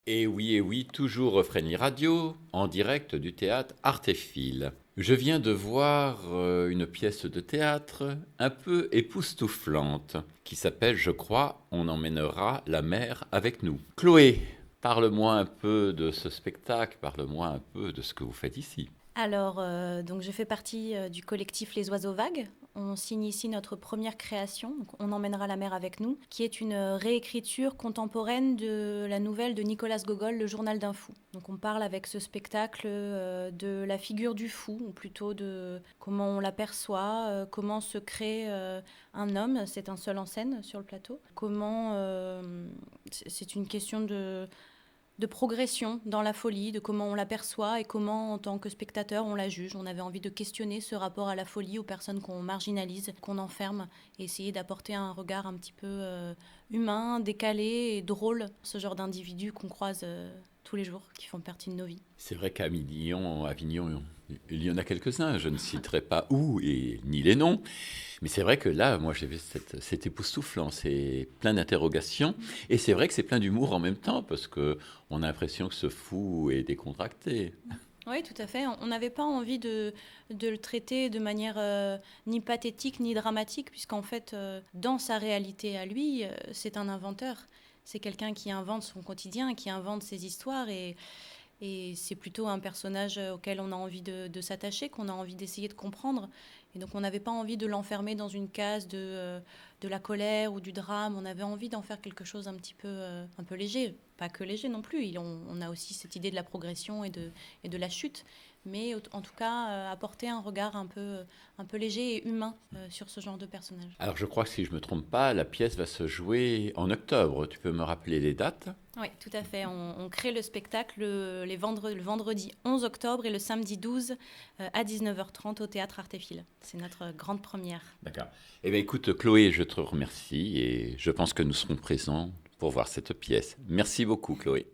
Et oui, toujours Refraini Radio, en direct du théâtre Artéphile. Je viens de voir une pièce de théâtre un peu époustouflante qui s'appelle, je crois, On emmènera la mer avec nous. Chloé, parle-moi un peu de ce spectacle, parle-moi un peu de ce que vous faites ici. Donc je fais partie du collectif Les Oiseaux Vagues. On signe ici notre première création, donc On emmènera la mer avec nous, qui est une réécriture contemporaine de la nouvelle de Nicolas Gogol, Le journal d'un fou. Donc on parle avec ce spectacle de la figure du fou, ou plutôt de comment on l'aperçoit, comment se crée un homme, c'est un seul en scène sur le plateau, c'est une question de progression dans la folie, de comment on l'aperçoit et comment, en tant que spectateur, on la juge. On avait envie de questionner ce rapport à la folie, aux personnes qu'on marginalise, qu'on enferme, et essayer d'apporter un regard un petit peu humain, décalé et drôle, ce genre d'individus qu'on croise tous les jours, qui font partie de nos vies. C'est vrai qu'à Avignon, il y en a quelques-uns, je ne citerai pas où et ni les noms, mais c'est vrai que là, moi j'ai vu c'est époustouflant, c'est plein d'interrogations, et c'est vrai que c'est plein d'humour en même temps, parce que on a l'impression que ce fou est décontracté. Oui, tout à fait. On n'avait pas envie de le traiter de manière ni pathétique ni dramatique, puisqu'en fait, dans sa réalité à lui, c'est un inventeur. C'est quelqu'un qui invente son quotidien, qui invente ses histoires, et c'est plutôt un personnage auquel on a envie de s'attacher, qu'on a envie d'essayer de comprendre. Et donc on n'avait pas envie de l'enfermer dans une case de la colère ou du drame. On avait envie d'en faire quelque chose un peu léger. Pas que léger non plus. On a aussi cette idée de la progression et de la chute. Mais en tout cas, apporter un regard un peu léger et humain sur ce genre de personnage. Alors je crois que si je ne me trompe pas, la pièce va se jouer en octobre. Tu peux me rappeler les dates? Oui, tout à fait. On crée le spectacle le vendredi 11 octobre et le samedi 12 à 19h30 au théâtre Artéphile. C'est notre grande première. D'accord. Eh bien écoute Chloé, je te remercie et je pense que nous serons présents pour voir cette pièce. Merci beaucoup Chloé.